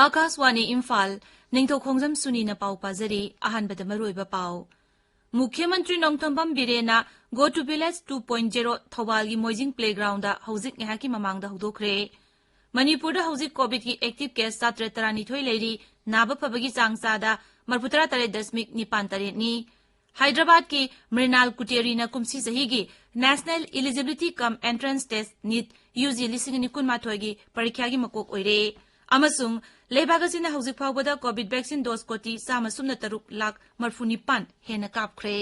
आकाशवाणी इम्फाल निंगथौखोंजम सुनी न पाउ पाजरी अहानबद मरुइबा पाउ मुख्यमंत्री नोंथोंबम बिरेना गो टू विलेज 2.0 थौबालगी मोइजिंग प्लेग्राउंड हौजिक नेहाकी ममांगदा हौदोखरे मणिपुर हौजिक कोविड की एक्टिव केस 732 लेरी नाबा फबगी चांगचादा 43.9 नी हैदराबाद की मृणाल कुटेरीना कुमसी सहीगी national eligibility cum entrance test NEET UG 2019 की परीक्षा की मकोक ओइरे अमसुंग लेबाग असिना हौजिक फाउबदा कोविड वैक्सीन डोज कोटी 3.3 हेन कापख्रे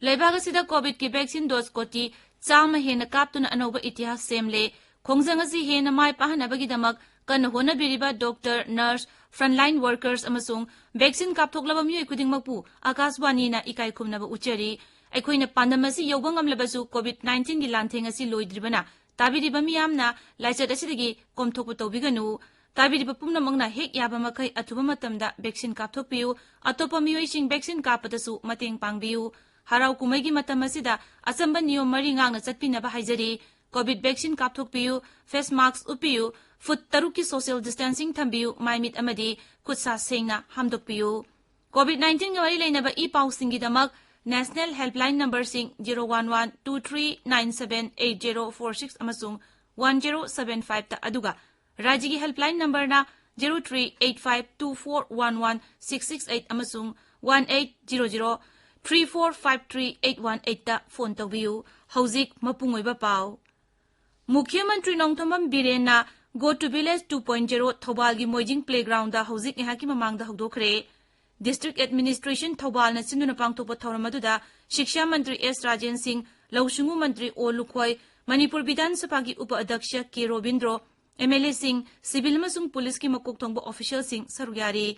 लेबाग असिदा कोविड की वैक्सीन डोज कोटी 3 हेन कापतुना अनौबा इतिहास सेमले खोंगजंग असि हेन माय पाहनबगीदमक कन होनबिरिबा डॉक्टर नर्स फ्रंटलाइन वर्कर्स अमसुंग वैक्सीन कापथोक्लबा मियोय खुदिंगमकपु आकाशवाणीना इकाई खुमनबा उचेरी अखोइना पांडम असि यौबा ngamlabasु कोविड-19 की लांथेंग असि लोइद्रिबना ताबिरिबा मियामना लाइचत असिदगी कोमथोकपु तौबिगनु ताबिरिबा पुमनमंगना हेक याबा मखै अथुबा मतमदा वैक्सीन कापथोकपियु अतोपा मियोयसिंग वैक्सीन कापदसु मतेंग पांगबियु हराउ कुमैगी मतम असिदा असंबा नियम मरि ngang चटपिनबा हाइजरी कोविड वैक्सीन कापथोकपियु फेस मास्क उपियु फुट 3 की सोशल डिस्टेंसिंग थंबियु माइमिट अमदी खुदसा सेंगना हमदोकपियु कोविड-19 गा मरि लेनबा ई पाउसिंगीदमक नेशनल हेल्पलाइन नंबर सिंग 01123978046 अमसुंग 1075 ता अदुगा राज्य की हेल्पलाइन नंबर ना 0385241166 अमसुंग 1800345381 ता फोन तौबियु हौजिक मपुंगोइबा पाउ मुख्यमंत्री नोंथोंबम बिरेना गो टू विलेज 2.0 थौबालगी मोइजिंग प्लेग्राउंड हौजिक नेहाकी ममांगदा हौदोखरे डिस्ट्रिक्ट एडमिनिस्ट्रेशन थौबाल न सिंधुना पांगथोकपा थौरमदुदा शिक्षा मंत्री एस राजेन सिंह लौसुंगु मंत्री ओ लुखोय मणिपुर विधानसभा की उप अध्यक्ष के रोबिंद्रो एमएलए सिंह सिविल मसुंग पुलिस की मकोक थोंबो ऑफिशियल सिंह सरुयारी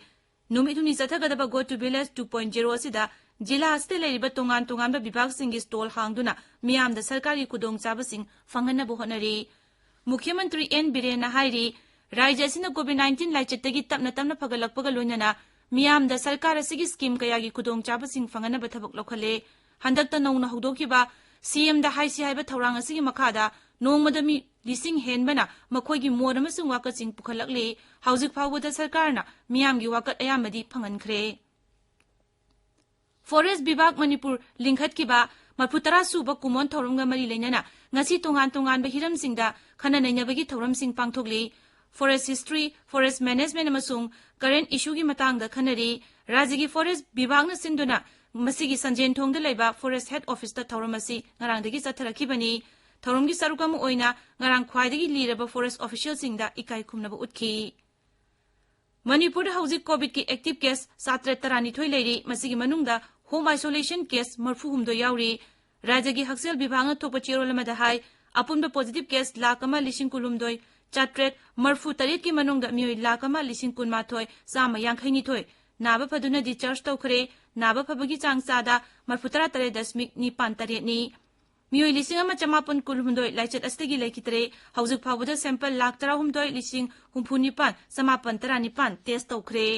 नुमिथुनी चथगदबा गो टू विलेज 2.0 असिदा जिला अस्ते लेरिबा तोंगान तोंगानबा विभाग सिंगी स्टॉल हांगदुना मियामदा सरकारी खुदोंग चाबसिंग फंगनबो होनरी मुख्यमंत्री एन बिरेना हाइरी राज्य असिना कोविड-19 लाइचतगी तपना तपना फगलकपगा लोइनना मियामदा सरकार असिगी स्कीम कयागी खुदोंग चाबसिंग फंगनबा थबक लौखले हंदकता नौना हौदोकिबा सीएम दा हाइसी हाइबा थौरांग असिगी मखादा नोंगमदा मी लिसिंग हेनबना मखोइगी मोर अमसुंग वाकचिंग पुखलकले हौजिक फावबदा सरकारना मियामगी वाकत अयामदी फंगनख्रे फॉरेस्ट विभाग मणिपुर लिंखतकिबा 40 सुबा कुमोन थौरमगा मरि लेनना ngasi tongan tongan bahiram singda khana nainabagi thoram sing pangthokli forest history forest management amasung current issue gi matang da khanari rajya gi forest vibhag na sinduna masigi sanjen thong da leiba forest head office ta thoram asi ngarang dagi chatharakhi bani thoram gi sarukam oina ngarang khwai dagi liraba forest official singda ikai khumnaba utkhi manipur da hauji covid ki active case 732 leiri masigi manungda home isolation case marfu humdo yauri राज्य की हक्सेल विभाग थोप चेरोलमदा high अपुनब positive case 1,000,000 चाट्रेट मरफू तरेट की मनुंग मियोय 1,000,000 चामा यांखैनिथोय नाबा फदुना discharge तौखरे नाबा फबगी चांगचादा 43.9 नी मियोय 1,519 लाइचत अस्तेगी लेखितरे हौजुक फावदा sample 1,39,059 test तौखरे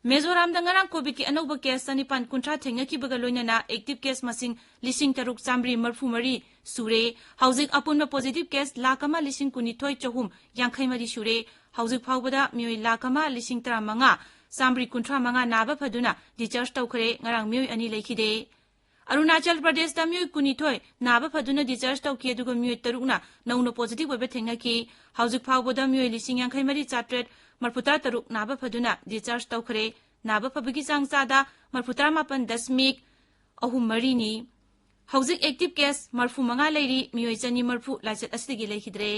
Mizoram दंगरांग Covid की अनौब केस 9,900 थेंगकीबगा लोइनना एक्टिव केस मसिंग 3,300 सुरे हौजिक अपुनब पॉजिटिव केस 1,19,900 सुरे हौजिक फावबदा मियोय 1,35,335 नाबा फदुना डिस्चार्ज तौखरे ngarang मियोय अनि लेखिदे अरुणाचल प्रदेश दा मियोय 19 नाबा फदुना डिस्चार्ज तौकी अदुगा मियोय 3 नौनो पॉजिटिव ओबे थेंगकी हौजिक फावबदा मियोय 53,433 नाबा फदुना डिस्चार्ज तौखरे नाबा फबगी चांगचादा 38.3 नी हौजिक एक्टिव केस 45 लेरी मियोय 230 लाइचत अस्तिगी लेखिद्रे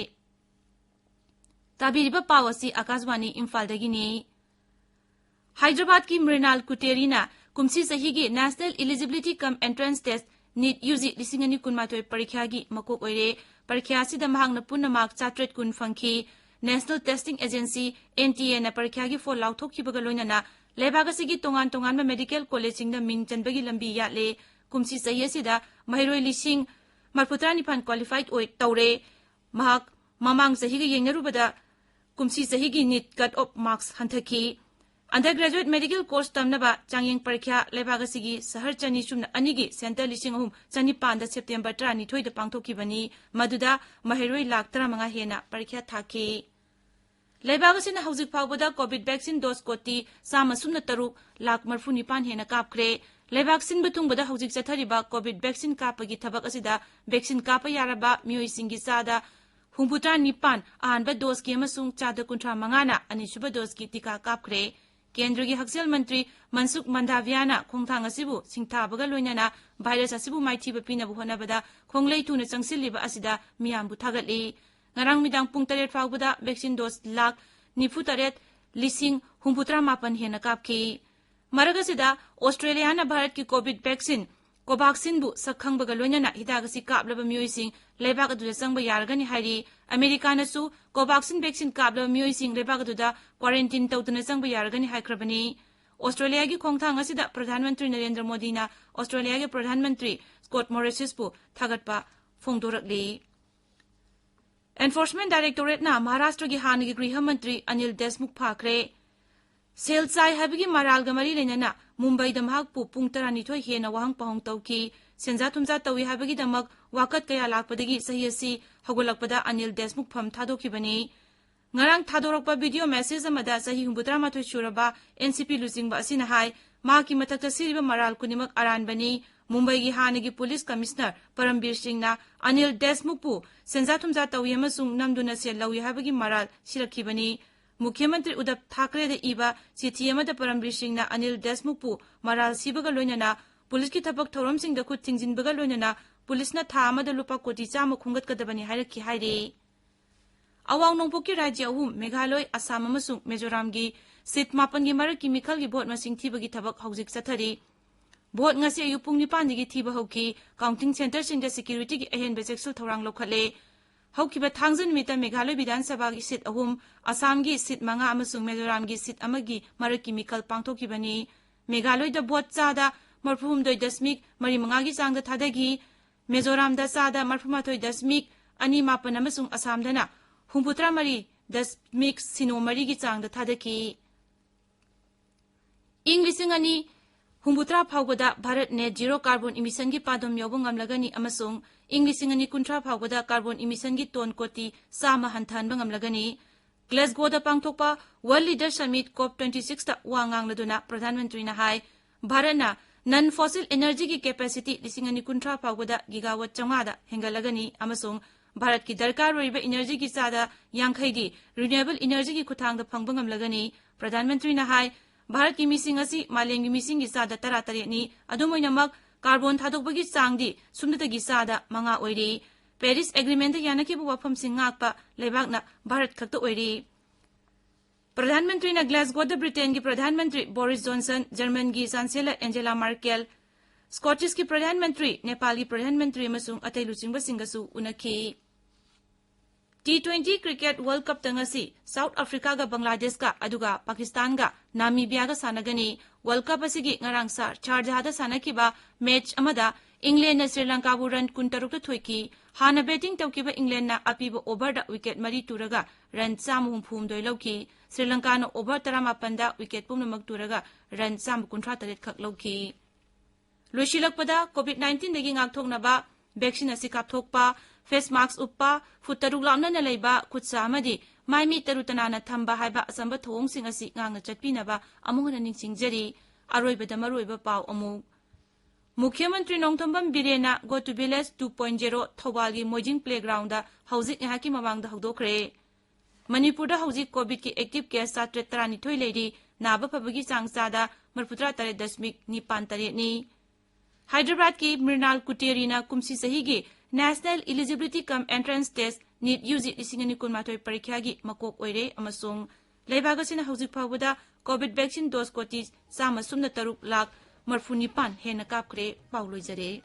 ताबिरिबा पावसी आकाशवाणी इम्फाल दगिनी हैदराबाद की मृणाल कुटेरीना कुमसी सहीगी national eligibility cum entrance test NEET UG 2019 परीक्षा की मकोक ओइरे परीक्षा सिदा महांगना पुन्ना मार्क 400 फंखी National Testing Agency NTA na parikya gi fall lauthokhibaga loinana lebaga sigi tongan tongan medical college singda ming chanbagi lambi yatle kumsi sahi asida mahiroi lising marputrani pan qualified oi tawre mahak mamang sahi gi yengnarubada kumsi sahi gi NEET cut off marks hanthaki undergraduate medical course tamnaba changyeng parikya lebaga sigi sahar chani chumna anigi center lising ahum chani panda September 12 da pangthokibani maduda mahiroi lakh 15 hena parikya thaki lebaga sina hauzik phawbada covid vaccine dose koti sama sumna taruk lakh marfu nipan hena kapkhre leibak sin butungbada hauzik chathariba covid vaccine kapagi thabak asida vaccine kapa yaraba mioi singi sada humputra nipan ahanba dose ki amasung chada kuntra mangana anisuba dose ki tika kapkhre kendra gi haksel mantri mansuk mandhavyana khongthang asibu singthabaga loinana virus asibu maithiba pinabu honabada khonglei tuna changsilliba asida miyambu thagatli ngarang midang pung 8 phawbada vaccine dose lakh 98,000 hena kapki Maragasida, Australia na Bharat ki COVID vaccine, Covaxin bu sakhang baga loinana hidagasi kaplaba miyoi leibak aduda sangba yaragani hairi, America na su Covaxin vaccine kaplaba miyoi leibak aduda quarantine tawtuna sangba yaragani haikrabani. Australia ki khongthang asida Pradhan Mantri Narendra Modi na Australia ki Pradhan Mantri Scott Morrison bu thagatpa phongdorakli. Enforcement Directorate na Maharashtra ki hanagi Griha Mantri Anil Deshmukh phakre. Sel sai habigi maral gamari lenana Mumbai damhak pu pung 12 hena wahang pahong tawki senja thumja tawi habigi damak wakat kaya lakpadagi sahiyasi hagolakpada Anil Deshmukh pham thadokibani ngarang thadorokpa video message amada sahi humbutra mathoi suraba NCP losing ba asina hai ma ki mathakta siriba maral kunimak aranbani Mumbai gi hanagi police commissioner Parambir Singh na Anil Deshmukh pu senja thumja tawi amasung namduna sel lawi habigi maral sirakibani Mukhyamantri Uddhav Thackeray da iba chithi amada Parambir Singh na Anil Deshmukh pu maral sibaga loinana police ki thabak thorom sing da khut tingjinbaga loinana police na tha amada lupa koti chama khungat kadabani hairaki haire awang nongpok ki rajya ahum Meghalaya Assam amasung Mizoram gi sit 8 gi marak ki mikhal gi vote masing thibagi thabak haujik sathari vote ngasi ayu pung 9 gi thiba hauki counting center sing da security gi ahen besexul thorang lokhale Haukiba Thangzan Mita Meghalaya Vidhan Sabha gi sit ahum, Assam gi sit manga amasung Mizoram gi sit amagi maraki mikal pangthokibani. Meghalaya da bot sada marphum 2.5 gi changda thadagi, Mizoram da sada marphum 2.2 amasung Assam dana humputra 3.0 gi changda thadaki. Inglising ani humbutra phawbada Bharat net zero carbon emission gi padom yobong amlagani amasung Inglising ani kuntra phawbada carbon emission gi ton koti sama hanthan bangamlagani Glasgow da pangthokpa World Leader Summit COP26 ta wangang laduna Pradhan Mantri na hai Bharat na non fossil energy gi capacity lising ani kuntra phawbada gigawatt changa da hengalagani amasung Bharat ki darkar roiba energy gi sada yangkhai di renewable energy gi khuthang da phangbangamlagani Pradhan Mantri na hai Bharat ki mising asi maleng gi mising gi sada taratare ni adumoinamak carbon thadokbagi changdi sumdagi sada manga oiri Paris agreement da yanaki bu wafam singakpa lebak na Bharat khakta oiri Pradhan Mantri na Glasgow da Britain gi Pradhan Mantri Boris Johnson German gi Chancellor Angela Merkel Scottish ki Pradhan Mantri Nepal gi Pradhan Mantri amasung atai luchingba singasu unaki T20 Cricket World Cup tangasi South Africa ga Bangladesh ga aduga Pakistan ga Namibia ga sanagani World Cup asigi ngarang sar Sharjah da sanakiba match amada England na Sri Lanka bu run 16 ta thoiki hana batting tawkiba England na apiba over da wicket mari turaga run 3 lauki Sri Lanka na over 18 da wicket pumnamak turaga run 3 khak lauki Loishilakpada COVID-19 dagi ngakthoknaba vaccine asi kapthokpa face mask uppa futaruk lamna na leiba khutsa amadi maimi tarutana na thamba haiba asamba thong sing asi ngangna chatpinaba amungna ningsingjari aroibada maroiba paw amu Mukhyamantri Ningthoukhongjam Birena Go to Village 2.0 Thobal gi Mojing Playground da hauzik ngahaki mamang da hawdokre Manipur da hauzik COVID ki active case 732 leidi naba phabagi changchada marputra 3.9 ni Hyderabad ki Mrinal Kuterina kumsi sahi gi National Eligibility Cum Entrance Test NEET UG isingani kunmathoi parikya gi makok oire amasung leibagasina hauzik phawbada COVID vaccine dose koti 3.3 lakh marfunipan hena kapkre pauloi jare